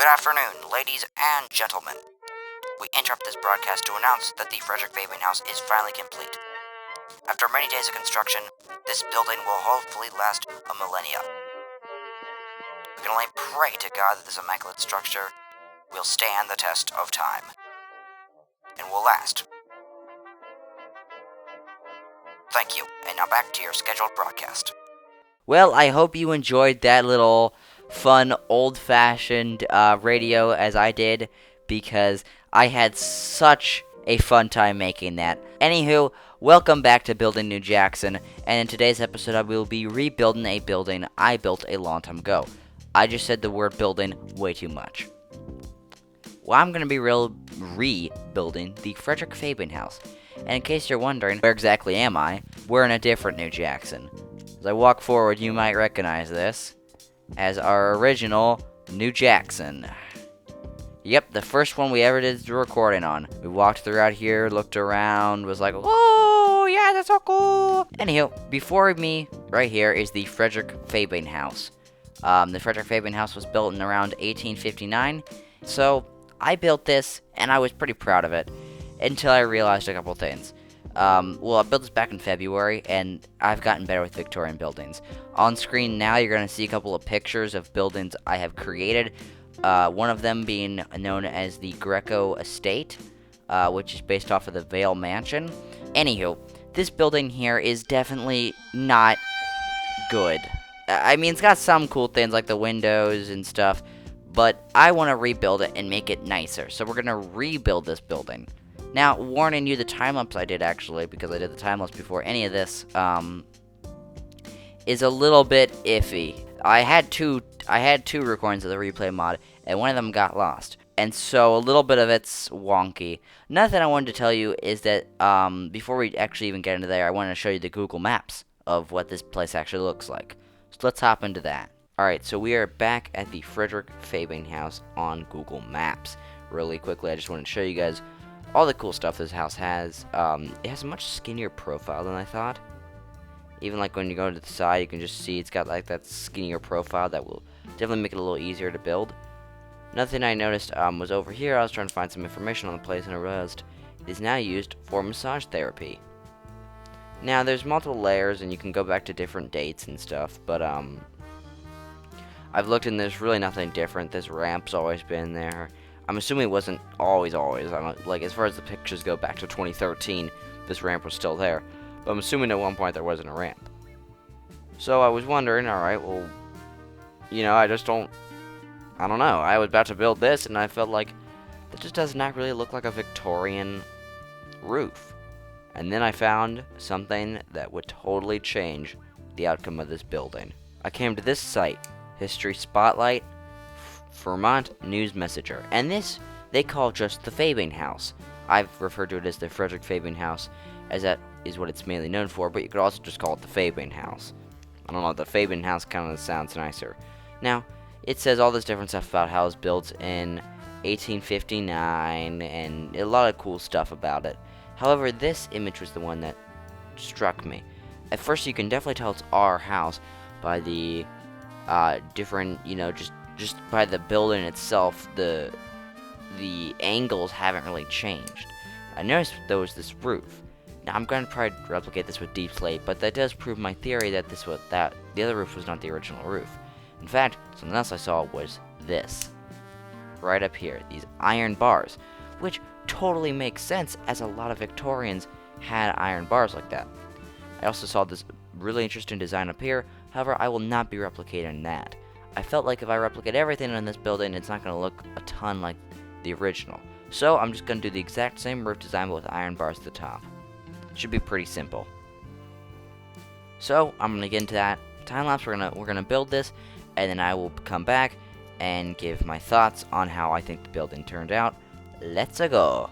Good afternoon, ladies and gentlemen. We interrupt this broadcast to announce that the Frederick Fabian House is finally complete. After many days of construction, this building will hopefully last a millennia. We can only pray to God that this immaculate structure will stand the test of time and will last. Thank you, and now back to your scheduled broadcast. Well, I hope you enjoyed that little fun, old-fashioned radio as I did, because I had such a fun time making that. Anywho, welcome back to Building New Jackson, and in today's episode I will be rebuilding a building I built a long time ago. I just said the word building way too much. Well, I'm going to be rebuilding the Frederick Fabian House. And in case you're wondering, where exactly am I? We're in a different New Jackson. As I walk forward, you might recognize this as our original New Jackson. Yep, the first one we ever did the recording on. We walked throughout here, looked around, was like, oh, yeah, that's so cool. Anywho, before me, right here, is the Frederick Fabian House. The Frederick Fabian House was built in around 1859, so I built this, and I was pretty proud of it, until I realized a couple things. Well, I built this back in February, and I've gotten better with Victorian buildings. On screen now, you're going to see a couple of pictures of buildings I have created. One of them being known as the Greco Estate, which is based off of the Vale Mansion. Anywho, this building here is definitely not good. I mean, it's got some cool things like the windows and stuff, but I want to rebuild it and make it nicer. So we're going to rebuild this building. Now, warning you, the time-lapse I did, actually, because I did the time-lapse before any of this, is a little bit iffy. I had two recordings of the replay mod, and one of them got lost. And so, a little bit of it's wonky. Another thing I wanted to tell you is that, before we actually even get into there, I wanted to show you the Google Maps of what this place actually looks like. So let's hop into that. Alright, so we are back at the Frederick Fabian House on Google Maps. Really quickly, I just wanted to show you guys all the cool stuff this house has. It has a much skinnier profile than I thought. Even like when you go to the side, you can just see it's got like that skinnier profile that will definitely make it a little easier to build. Another thing I noticed was over here, I was trying to find some information on the place, and I realized it is now used for massage therapy. Now, there's multiple layers, and you can go back to different dates and stuff, but I've looked and there's really nothing different. This ramp's always been there. I'm assuming it wasn't always. Like, as far as the pictures go back to 2013, this ramp was still there. But I'm assuming at one point there wasn't a ramp. So I was wondering, alright, well, you know, I don't know. I was about to build this, and I felt like that just does not really look like a Victorian roof. And then I found something that would totally change the outcome of this building. I came to this site, History Spotlight, Vermont News Messenger, and this they call just the Fabian House. I've referred to it as the Frederick Fabian House, as that is what it's mainly known for, but you could also just call it the Fabian House. I don't know, the Fabian House kind of sounds nicer. Now, it says all this different stuff about how it was built in 1859, and a lot of cool stuff about it. However, this image was the one that struck me. At first, you can definitely tell it's our house by the different, you know, just by the building itself, the angles haven't really changed. I noticed there was this roof. Now I'm going to try to replicate this with deep slate, but that does prove my theory that the other roof was not the original roof. In fact, something else I saw was this. Right up here, these iron bars, which totally makes sense as a lot of Victorians had iron bars like that. I also saw this really interesting design up here, however, I will not be replicating that. I felt like if I replicate everything in this building, it's not going to look a ton like the original. So I'm just going to do the exact same roof design but with iron bars at the top. It should be pretty simple. So I'm going to get into that time lapse. We're gonna build this, and then I will come back and give my thoughts on how I think the building turned out. Let's go.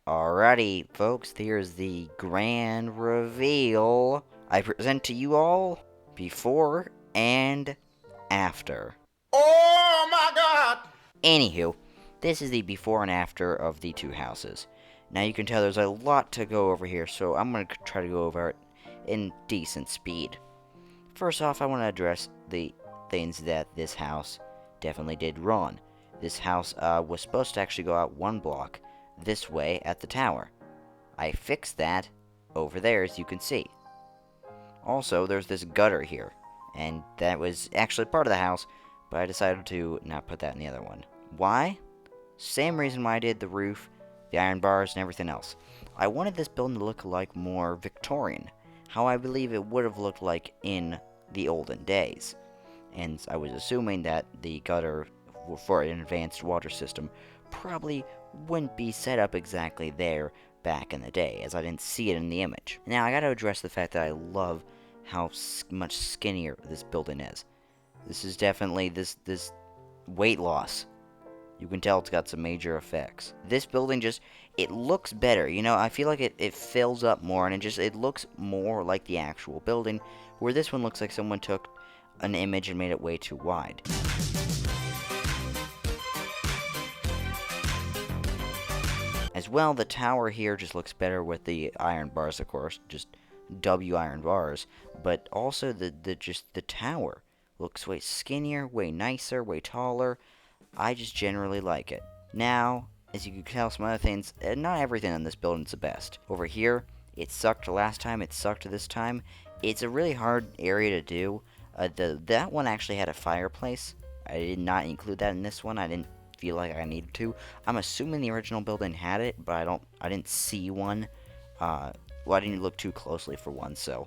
Alrighty, folks, here's the grand reveal. I present to you all before and after. Oh my God! Anywho, this is the before and after of the two houses. Now you can tell there's a lot to go over here, so I'm going to try to go over it in decent speed. First off, I want to address the things that this house definitely did wrong. This house was supposed to actually go out one block this way at the tower. I fixed that over there, as you can see. Also, there's this gutter here, and that was actually part of the house, but I decided to not put that in the other one. Why? Same reason why I did the roof, the iron bars, and everything else. I wanted this building to look like more Victorian, how I believe it would have looked like in the olden days. And I was assuming that the gutter for an advanced water system probably wouldn't be set up exactly there back in the day, as I didn't see it in the image. Now, I gotta address the fact that I love how much skinnier this building is. This is definitely this weight loss. You can tell it's got some major effects. This building just, it looks better. You know, I feel like it fills up more, and it looks more like the actual building, where this one looks like someone took an image and made it way too wide. As well, the tower here just looks better with the iron bars, of course, just W iron bars, but also the tower looks way skinnier, way nicer, way taller. I just generally like it. Now, as you can tell, some other things, not everything in this building's the best. Over here, it sucked last time, it sucked this time. It's a really hard area to do. That one actually had a fireplace. I did not include that in this one. I didn't feel like I needed to. I'm assuming the original building had it, but I didn't see one. Well, I didn't look too closely for one, so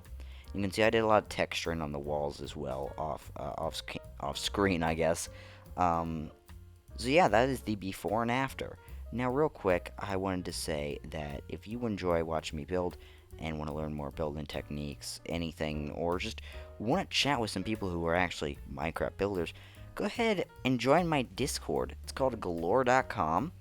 you can see I did a lot of texturing on the walls as well, off screen, I guess. So yeah, that is the before and after. Now, real quick, I wanted to say that if you enjoy watching me build and want to learn more building techniques, anything, or just want to chat with some people who are actually Minecraft builders, go ahead and join my Discord. It's called galore.com.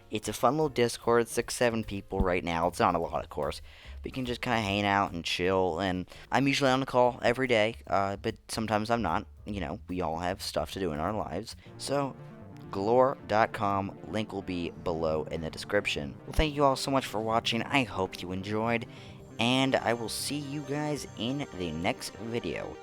It's a fun little Discord, 6-7 people right now. It's not a lot, of course, but you can just kind of hang out and chill, and I'm usually on the call every day, but sometimes I'm not. You know, we all have stuff to do in our lives, so galore.com, link will be below in the description. Well, thank you all so much for watching. I hope you enjoyed, and I will see you guys in the next video.